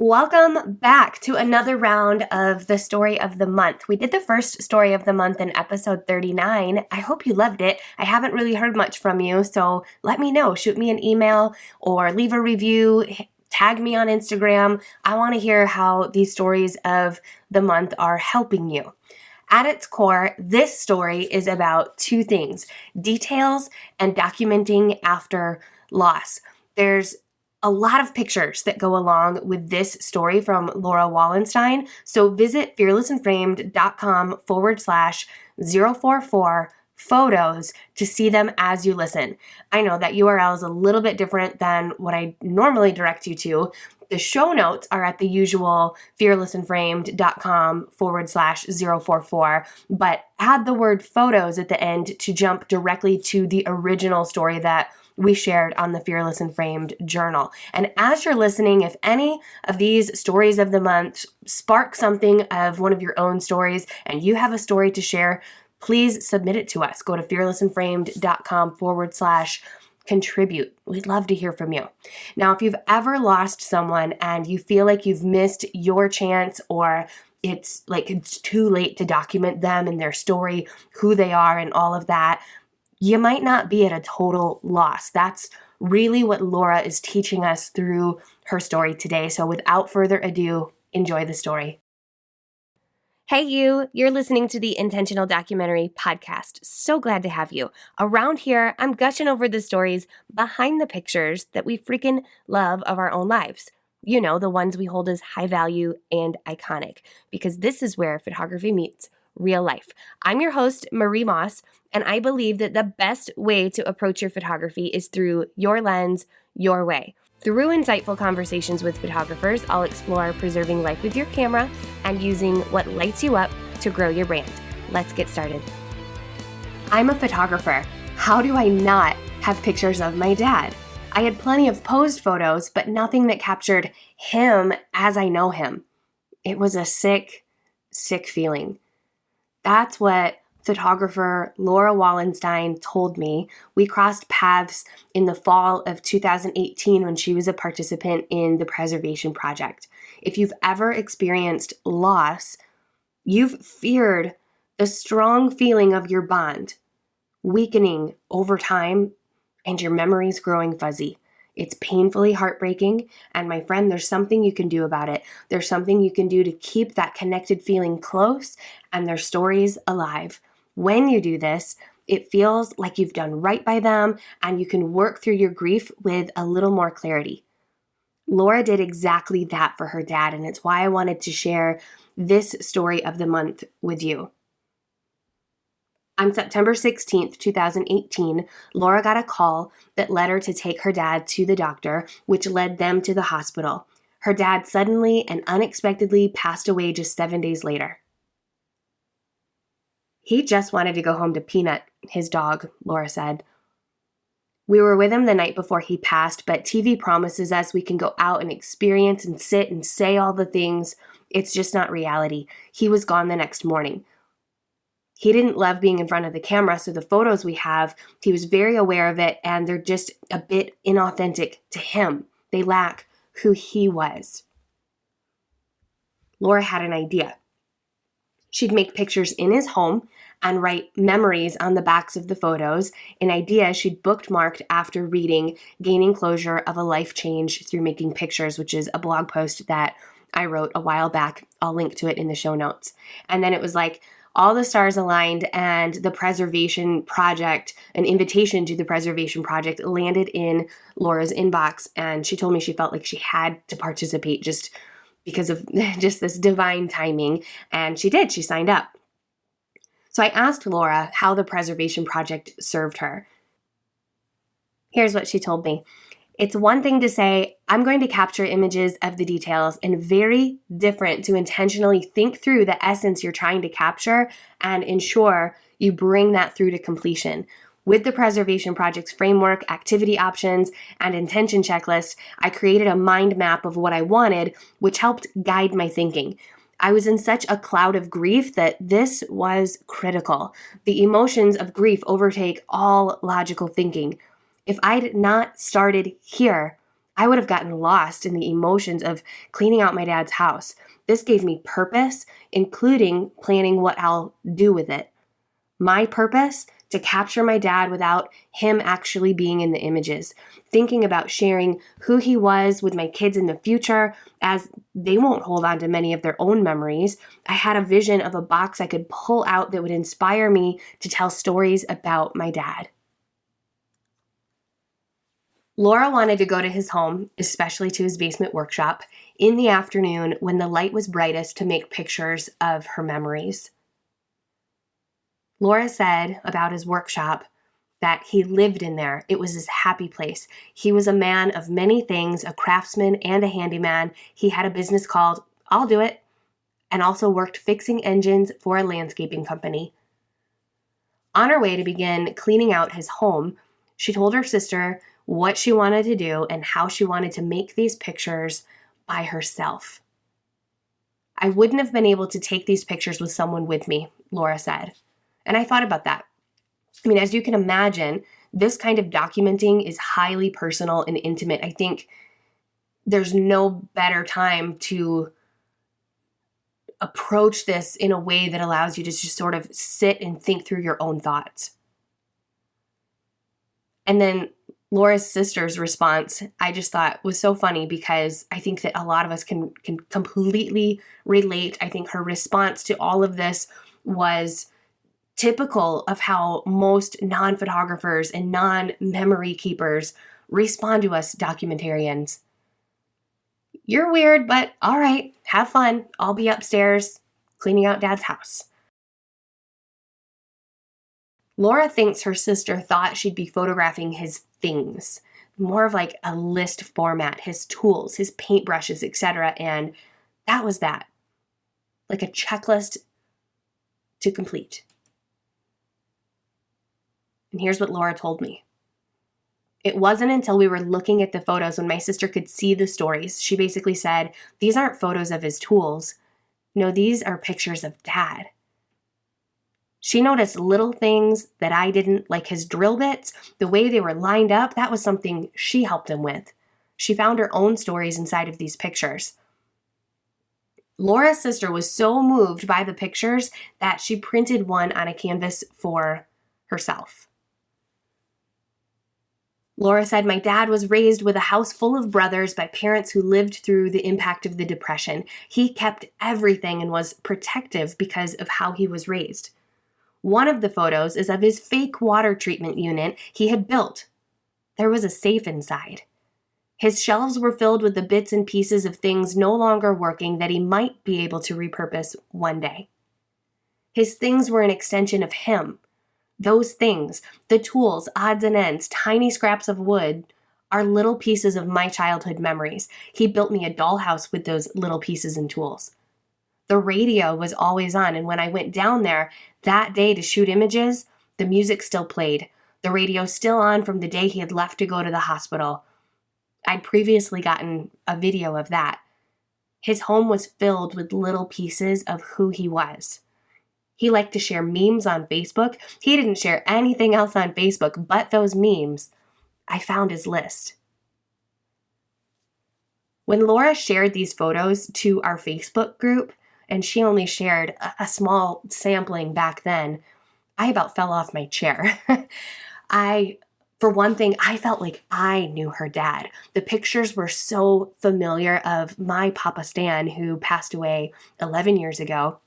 Welcome back to another round of the story of the month. We did the first story of the month in episode 39. I hope you loved it. I haven't really heard much from you, so let me know. Shoot me an email or leave a review. Tag me on Instagram. I want to hear how these stories of the month are helping you. At its core, this story is about two things: details and documenting after loss. There's a lot of pictures that go along with this story from Lora Wallenstein. So visit fearlessandframed.com/044 photos to see them as you listen. I know that URL is a little bit different than what I normally direct you to. The show notes are at the usual fearlessandframed.com/044, but add the word photos at the end to jump directly to the original story that we shared on the Fearless and Framed journal. And as you're listening, if any of these stories of the month spark something of one of your own stories and you have a story to share, please submit it to us. Go to fearlessandframed.com/contribute. We'd love to hear from you. Now, if you've ever lost someone and you feel like you've missed your chance, or it's too late to document them and their story, who they are and all of that, you might not be at a total loss. That's really what Lora is teaching us through her story today. So without further ado, enjoy the story. Hey you're listening to the Intentional Documentary Podcast. So glad to have you. Around here, I'm gushing over the stories behind the pictures that we freaking love of our own lives. You know, the ones we hold as high value and iconic, because this is where photography meets real life. I'm your host, Marie Moss, and I believe that the best way to approach your photography is through your lens, your way. Through insightful conversations with photographers, I'll explore preserving life with your camera and using what lights you up to grow your brand. Let's get started. I'm a photographer. How do I not have pictures of my dad? I had plenty of posed photos, but nothing that captured him as I know him. It was a sick, sick feeling. That's what photographer Lora Wallenstein told me. We crossed paths in the fall of 2018 when she was a participant in the Preservation Project. If you've ever experienced loss, you've feared the strong feeling of your bond weakening over time and your memories growing fuzzy. It's painfully heartbreaking, and my friend, there's something you can do about it. There's something you can do to keep that connected feeling close and their stories alive. When you do this, it feels like you've done right by them and you can work through your grief with a little more clarity. Lora did exactly that for her dad, and it's why I wanted to share this story of the month with you. On September 16th, 2018, Lora got a call that led her to take her dad to the doctor, which led them to the hospital. Her dad suddenly and unexpectedly passed away just 7 days later. He just wanted to go home to Peanut, his dog, Lora said. We were with him the night before he passed, but TV promises us we can go out and experience and sit and say all the things. It's just not reality. He was gone the next morning. He didn't love being in front of the camera, so the photos we have, he was very aware of it, and they're just a bit inauthentic to him. They lack who he was. Lora had an idea. She'd make pictures in his home and write memories on the backs of the photos, an idea she'd bookmarked after reading Gaining Closure of a Life Change Through Making Pictures, which is a blog post that I wrote a while back. I'll link to it in the show notes. And then it was like all the stars aligned, and the Preservation Project, an invitation to the Preservation Project, landed in Lora's inbox, and she told me she felt like she had to participate just because of just this divine timing, and she did. She signed up. So I asked Lora how the Preservation Project served her. Here's what she told me. It's one thing to say, I'm going to capture images of the details, and very different to intentionally think through the essence you're trying to capture and ensure you bring that through to completion. With the Preservation Project's framework, activity options, and intention checklist, I created a mind map of what I wanted, which helped guide my thinking. I was in such a cloud of grief that this was critical. The emotions of grief overtake all logical thinking. If I'd not started here, I would have gotten lost in the emotions of cleaning out my dad's house. This gave me purpose, including planning what I'll do with it. My purpose, to capture my dad without him actually being in the images, thinking about sharing who he was with my kids in the future, as they won't hold on to many of their own memories. I had a vision of a box I could pull out that would inspire me to tell stories about my dad. Lora wanted to go to his home, especially to his basement workshop, in the afternoon when the light was brightest to make pictures of her memories. Lora said about his workshop that he lived in there. It was his happy place. He was a man of many things, a craftsman and a handyman. He had a business called I'll Do It, and also worked fixing engines for a landscaping company. On her way to begin cleaning out his home, she told her sister what she wanted to do and how she wanted to make these pictures by herself. I wouldn't have been able to take these pictures with someone with me, Lora said. And I thought about that. I mean, as you can imagine, this kind of documenting is highly personal and intimate. I think there's no better time to approach this in a way that allows you to just sort of sit and think through your own thoughts. And then Laura's sister's response, I just thought was so funny because I think that a lot of us can completely relate. I think her response to all of this was typical of how most non-photographers and non-memory keepers respond to us documentarians. You're weird, but all right, have fun. I'll be upstairs cleaning out Dad's house. Lora thinks her sister thought she'd be photographing his things, more of like a list format, his tools, his paintbrushes, etc. And that was that, like a checklist to complete. And here's what Lora told me. It wasn't until we were looking at the photos when my sister could see the stories. She basically said, these aren't photos of his tools. No, these are pictures of Dad. She noticed little things that I didn't, like his drill bits, the way they were lined up. That was something she helped him with. She found her own stories inside of these pictures. Laura's sister was so moved by the pictures that she printed one on a canvas for herself. Lora said, my dad was raised with a house full of brothers by parents who lived through the impact of the Depression. He kept everything and was protective because of how he was raised. One of the photos is of his fake water treatment unit he had built. There was a safe inside. His shelves were filled with the bits and pieces of things no longer working that he might be able to repurpose one day. His things were an extension of him. Those things, the tools, odds and ends, tiny scraps of wood, are little pieces of my childhood memories. He built me a dollhouse with those little pieces and tools. The radio was always on, and when I went down there that day to shoot images, the music still played. The radio still on from the day he had left to go to the hospital. I'd previously gotten a video of that. His home was filled with little pieces of who he was. He liked to share memes on Facebook. He didn't share anything else on Facebook but those memes. I found his list. When Lora shared these photos to our Facebook group, and she only shared a small sampling back then, I about fell off my chair. For one thing, I felt like I knew her dad. The pictures were so familiar of my Papa Stan, who passed away 11 years ago.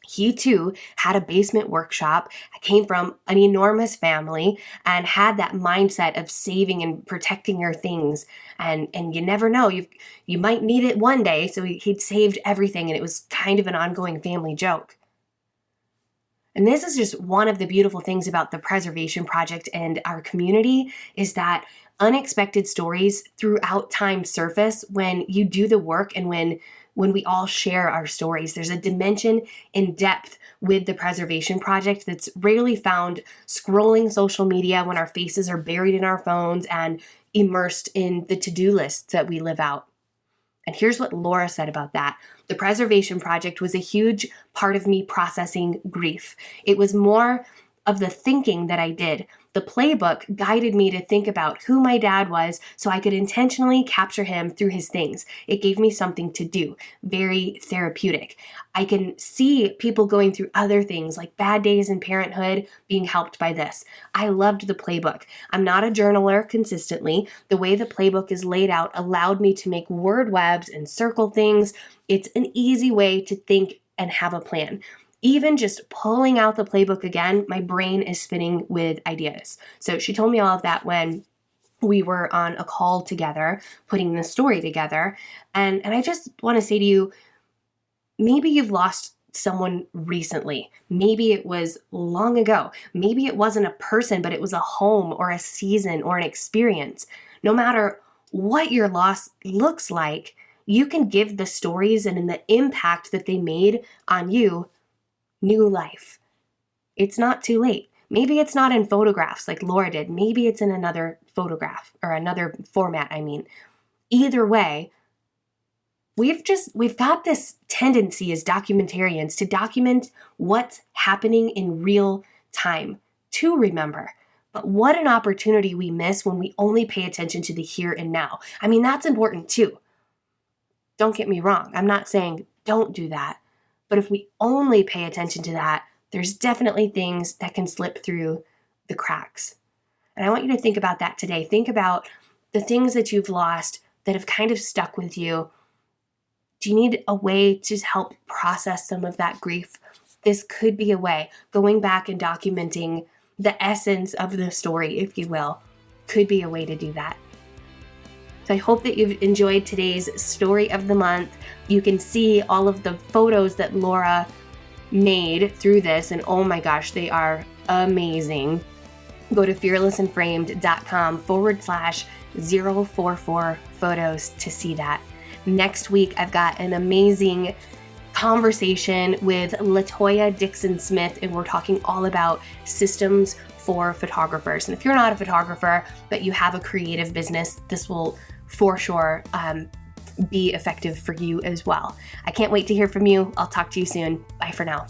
He too had a basement workshop, came from an enormous family, and had that mindset of saving and protecting your things. And you never know, you might need it one day, so he'd saved everything, and it was kind of an ongoing family joke. And this is just one of the beautiful things about the Preservation Project and our community, is that unexpected stories throughout time surface when you do the work and when we all share our stories. There's a dimension in depth with the Preservation Project that's rarely found scrolling social media when our faces are buried in our phones and immersed in the to-do lists that we live out. And here's what Lora said about that. The Preservation Project was a huge part of me processing grief. It was more of the thinking that I did. The playbook guided me to think about who my dad was so I could intentionally capture him through his things. It gave me something to do, very therapeutic. I can see people going through other things like bad days in parenthood being helped by this. I loved the playbook. I'm not a journaler consistently. The way the playbook is laid out allowed me to make word webs and circle things. It's an easy way to think and have a plan. Even just pulling out the playbook again, my brain is spinning with ideas. So she told me all of that when we were on a call together, putting the story together. And I just want to say to you, maybe you've lost someone recently. Maybe it was long ago. Maybe it wasn't a person, but it was a home or a season or an experience. No matter what your loss looks like, you can give the stories and the impact that they made on you new life. It's not too late. Maybe it's not in photographs like Lora did. Maybe it's in another photograph or another format, Either way, we've got this tendency as documentarians to document what's happening in real time to remember. But what an opportunity we miss when we only pay attention to the here and now. That's important too. Don't get me wrong. I'm not saying don't do that. But if we only pay attention to that, there's definitely things that can slip through the cracks. And I want you to think about that today. Think about the things that you've lost that have kind of stuck with you. Do you need a way to help process some of that grief? This could be a way. Going back and documenting the essence of the story, if you will, could be a way to do that. So I hope that you've enjoyed today's story of the month. You can see all of the photos that Lora made through this, and oh my gosh, they are amazing. Go to fearlessandframed.com/044 photos to see that. Next week, I've got an amazing conversation with Latoya Dixon-Smith, and we're talking all about systems for photographers. And if you're not a photographer, but you have a creative business, this will for sure be effective for you as well. I can't wait to hear from you. I'll talk to you soon. Bye for now.